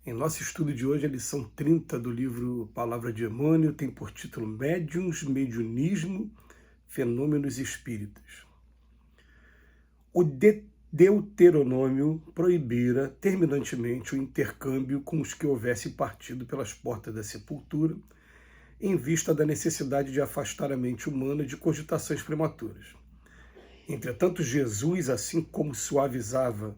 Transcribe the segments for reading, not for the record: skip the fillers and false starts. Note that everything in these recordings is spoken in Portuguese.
Em nosso estudo de hoje, a lição 30 do livro Palavra de Emmanuel tem por título Médiuns, Mediunismo, Fenômenos Espíritas. O Deuteronômio proibira terminantemente o intercâmbio com os que houvesse partido pelas portas da sepultura, em vista da necessidade de afastar a mente humana de cogitações prematuras. Entretanto, Jesus, assim como suavizara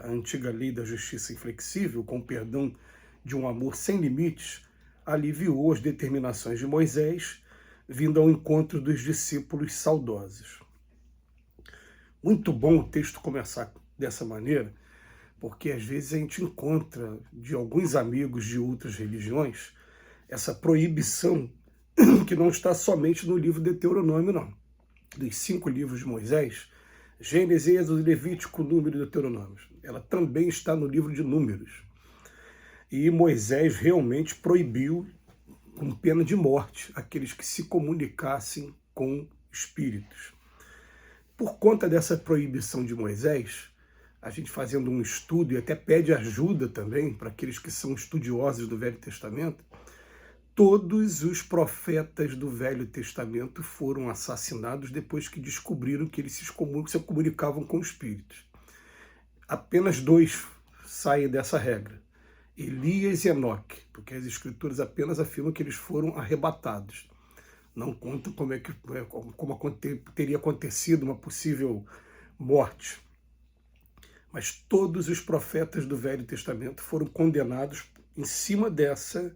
a antiga lei da justiça inflexível, com o perdão de um amor sem limites, aliviou as determinações de Moisés, vindo ao encontro dos discípulos saudosos. Muito bom o texto começar dessa maneira, porque às vezes a gente encontra de alguns amigos de outras religiões essa proibição que não está somente no livro de Deuteronômio, não. Dos 5 livros de Moisés, Gênesis, Êxodo, Levítico, Número e Deuteronômio. Ela também está no livro de Números. E Moisés realmente proibiu, com pena de morte, aqueles que se comunicassem com espíritos. Por conta dessa proibição de Moisés, a gente fazendo um estudo e até pede ajuda também para aqueles que são estudiosos do Velho Testamento, todos os profetas do Velho Testamento foram assassinados depois que descobriram que eles se comunicavam com espíritos. Apenas 2 saem dessa regra, Elias e Enoque, porque as escrituras apenas afirmam que eles foram arrebatados. Não conta como teria acontecido uma possível morte. Mas todos os profetas do Velho Testamento foram condenados em cima dessa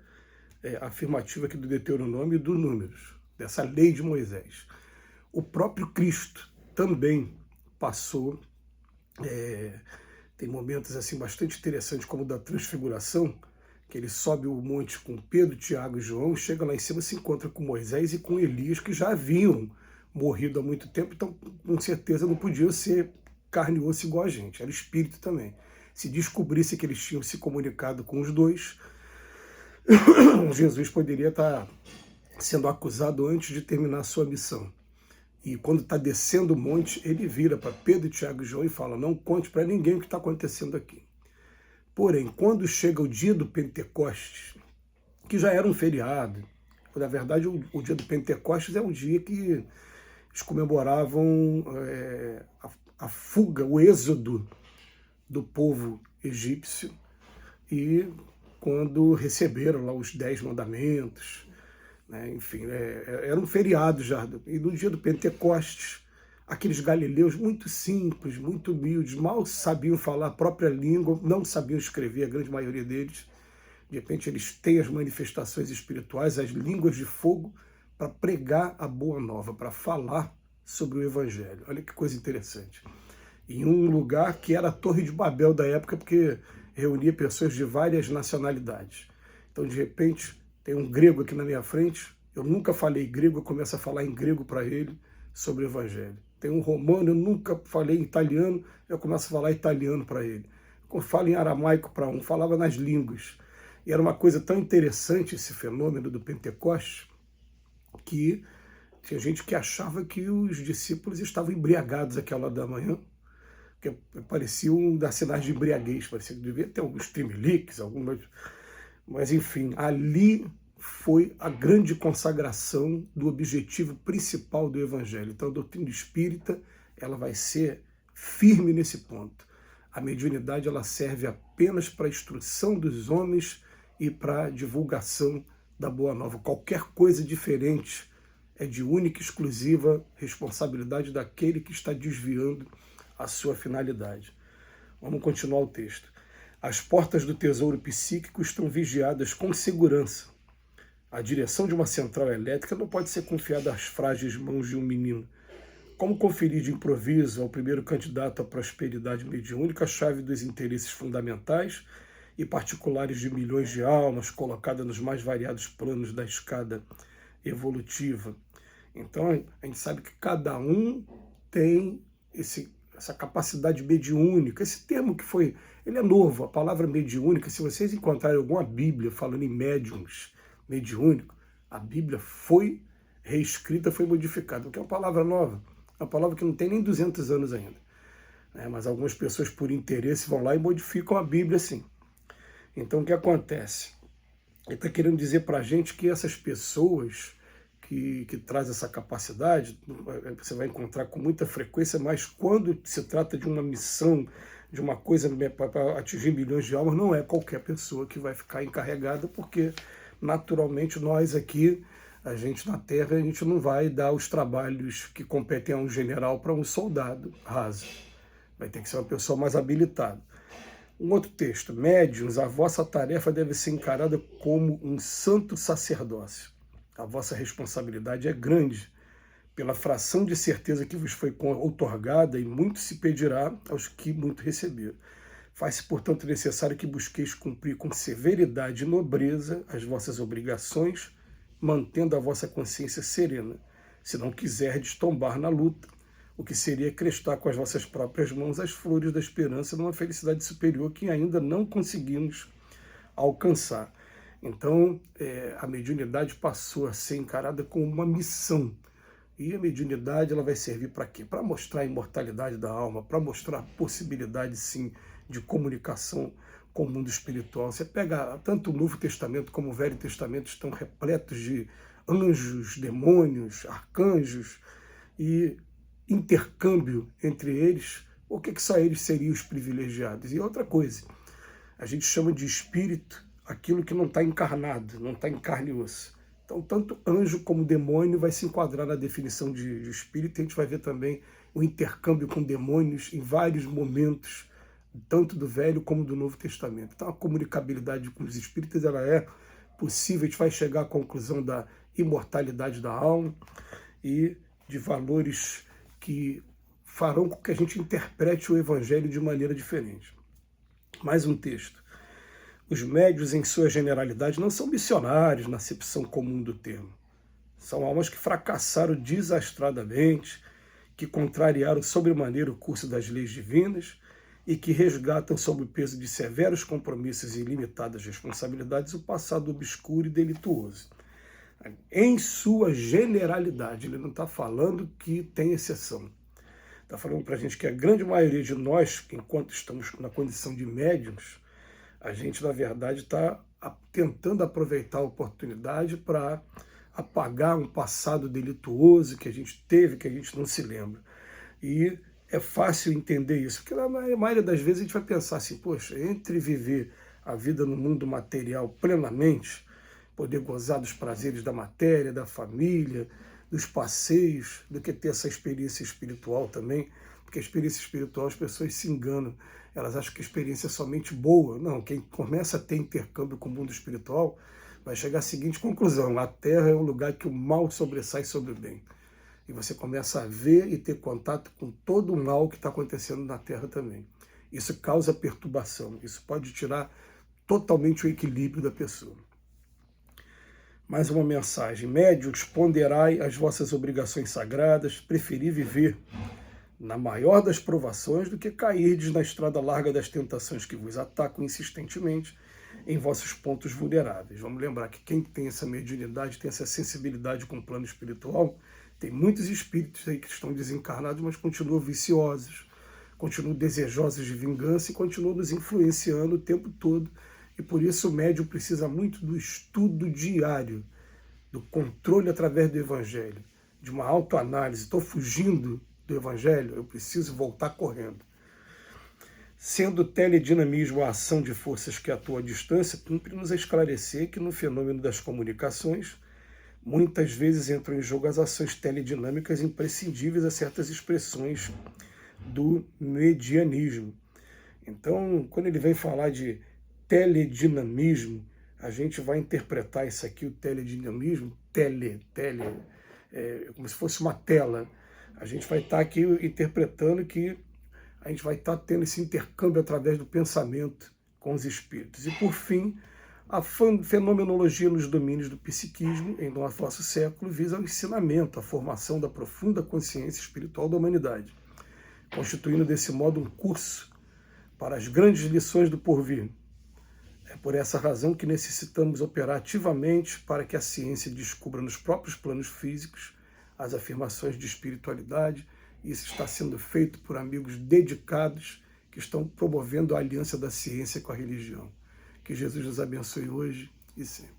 afirmativa aqui do Deuteronômio e do Números, dessa lei de Moisés. O próprio Cristo também passou, tem momentos assim bastante interessantes, como o da transfiguração, que ele sobe o monte com Pedro, Tiago e João, chega lá em cima, se encontra com Moisés e com Elias, que já haviam morrido há muito tempo, então com certeza não podiam ser carne e osso igual a gente, era espírito também. Se descobrisse que eles tinham se comunicado com os dois, Jesus poderia estar sendo acusado antes de terminar a sua missão. E quando está descendo o monte, ele vira para Pedro, Tiago e João e fala: não conte para ninguém o que está acontecendo aqui. Porém, quando chega o dia do Pentecostes, que já era um feriado, na verdade o dia do Pentecostes é um dia que eles comemoravam a fuga, o êxodo do povo egípcio, e quando receberam lá os 10 mandamentos, né? Enfim, era um feriado já. E no dia do Pentecostes, aqueles galileus muito simples, muito humildes, mal sabiam falar a própria língua, não sabiam escrever, a grande maioria deles. De repente eles têm as manifestações espirituais, as línguas de fogo, para pregar a boa nova, para falar sobre o Evangelho. Olha que coisa interessante. Em um lugar que era a Torre de Babel da época, porque reunia pessoas de várias nacionalidades. Então, de repente, tem um grego aqui na minha frente, eu nunca falei grego, eu começo a falar em grego para ele sobre o Evangelho. Tem um romano, eu nunca falei italiano, eu começo a falar italiano para ele. Eu falo em aramaico para um, falava nas línguas. E era uma coisa tão interessante esse fenômeno do Pentecostes, que tinha gente que achava que os discípulos estavam embriagados àquela hora da manhã, que pareciam dar sinais de embriaguez, parecia que devia ter alguns tremeliques, algumas... Mas, enfim, ali foi a grande consagração do objetivo principal do Evangelho. Então, a doutrina espírita, ela vai ser firme nesse ponto. A mediunidade, ela serve apenas para a instrução dos homens e para a divulgação da Boa Nova. Qualquer coisa diferente é de única e exclusiva responsabilidade daquele que está desviando a sua finalidade. Vamos continuar o texto. As portas do tesouro psíquico estão vigiadas com segurança. A direção de uma central elétrica não pode ser confiada às frágeis mãos de um menino. Como conferir de improviso ao primeiro candidato à prosperidade mediúnica a chave dos interesses fundamentais e particulares de milhões de almas colocada nos mais variados planos da escada evolutiva? Então, a gente sabe que cada um tem essa capacidade mediúnica, esse termo que foi, ele é novo, a palavra mediúnica, se vocês encontrarem alguma Bíblia falando em médiums, mediúnico, a Bíblia foi reescrita, foi modificada, porque é uma palavra nova, uma palavra que não tem nem 200 anos ainda. Mas algumas pessoas, por interesse, vão lá e modificam a Bíblia assim. Então, o que acontece? Ele está querendo dizer para a gente que essas pessoas que trazem essa capacidade, você vai encontrar com muita frequência, mas quando se trata de uma missão, de uma coisa para atingir milhões de almas, não é qualquer pessoa que vai ficar encarregada, porque naturalmente nós aqui, a gente na Terra, a gente não vai dar os trabalhos que competem a um general para um soldado raso. Vai ter que ser uma pessoa mais habilitada. Um outro texto, médiuns, a vossa tarefa deve ser encarada como um santo sacerdócio. A vossa responsabilidade é grande, pela fração de certeza que vos foi outorgada, e muito se pedirá aos que muito receberam. Faz-se, portanto, necessário que busqueis cumprir com severidade e nobreza as vossas obrigações, mantendo a vossa consciência serena, se não quiserdes tombar na luta, o que seria crestar com as vossas próprias mãos as flores da esperança numa felicidade superior que ainda não conseguimos alcançar. Então, a mediunidade passou a ser encarada como uma missão. E a mediunidade ela vai servir para quê? Para mostrar a imortalidade da alma, para mostrar a possibilidade, sim, de comunicação com o mundo espiritual. Você pega tanto o Novo Testamento como o Velho Testamento, estão repletos de anjos, demônios, arcanjos e intercâmbio entre eles. Por que só eles seriam os privilegiados? E outra coisa, a gente chama de espírito aquilo que não está encarnado, não está em carne e osso. Então, tanto anjo como demônio vai se enquadrar na definição de espírito, e a gente vai ver também o intercâmbio com demônios em vários momentos, tanto do Velho como do Novo Testamento. Então, a comunicabilidade com os espíritos ela é possível, a gente vai chegar à conclusão da imortalidade da alma e de valores que farão com que a gente interprete o Evangelho de maneira diferente. Mais um texto. Os médiuns, em sua generalidade, não são missionários na acepção comum do termo. São almas que fracassaram desastradamente, que contrariaram sobremaneira o curso das leis divinas e que resgatam, sob o peso de severos compromissos e limitadas responsabilidades, o passado obscuro e delituoso. Em sua generalidade, ele não está falando que tem exceção. Está falando para a gente que a grande maioria de nós, enquanto estamos na condição de médiuns, a gente, na verdade, está tentando aproveitar a oportunidade para apagar um passado delituoso que a gente teve, que a gente não se lembra. E é fácil entender isso, porque na maioria das vezes a gente vai pensar assim, poxa, entre viver a vida no mundo material plenamente, poder gozar dos prazeres da matéria, da família, dos passeios, do que ter essa experiência espiritual também, porque a experiência espiritual as pessoas se enganam, elas acham que a experiência é somente boa. Não, quem começa a ter intercâmbio com o mundo espiritual vai chegar à seguinte conclusão: a Terra é um lugar que o mal sobressai sobre o bem. E você começa a ver e ter contato com todo o mal que está acontecendo na Terra também. Isso causa perturbação, isso pode tirar totalmente o equilíbrio da pessoa. Mais uma mensagem: médiuns, ponderai as vossas obrigações sagradas, preferi viver na maior das provações do que cairdes na estrada larga das tentações que vos atacam insistentemente em vossos pontos vulneráveis. Vamos lembrar que quem tem essa mediunidade, tem essa sensibilidade com o plano espiritual, tem muitos espíritos aí que estão desencarnados, mas continuam viciosos, continuam desejosos de vingança e continuam nos influenciando o tempo todo. E por isso o médium precisa muito do estudo diário, do controle através do Evangelho, de uma autoanálise. Estou fugindo do Evangelho, eu preciso voltar correndo. Sendo o teledinamismo a ação de forças que atuam à distância, cumpre-nos esclarecer que no fenômeno das comunicações, muitas vezes entram em jogo as ações teledinâmicas imprescindíveis a certas expressões do medianismo. Então, quando ele vem falar de teledinamismo, a gente vai interpretar isso aqui, o teledinamismo, como se fosse uma tela. A gente vai estar aqui interpretando que a gente vai estar tendo esse intercâmbio através do pensamento com os espíritos. E, por fim, a fenomenologia nos domínios do psiquismo, em nosso século, visa o ensinamento, a formação da profunda consciência espiritual da humanidade, constituindo desse modo um curso para as grandes lições do porvir. É por essa razão que necessitamos operar ativamente para que a ciência descubra nos próprios planos físicos as afirmações de espiritualidade. Isso está sendo feito por amigos dedicados que estão promovendo a aliança da ciência com a religião. Que Jesus nos abençoe hoje e sempre.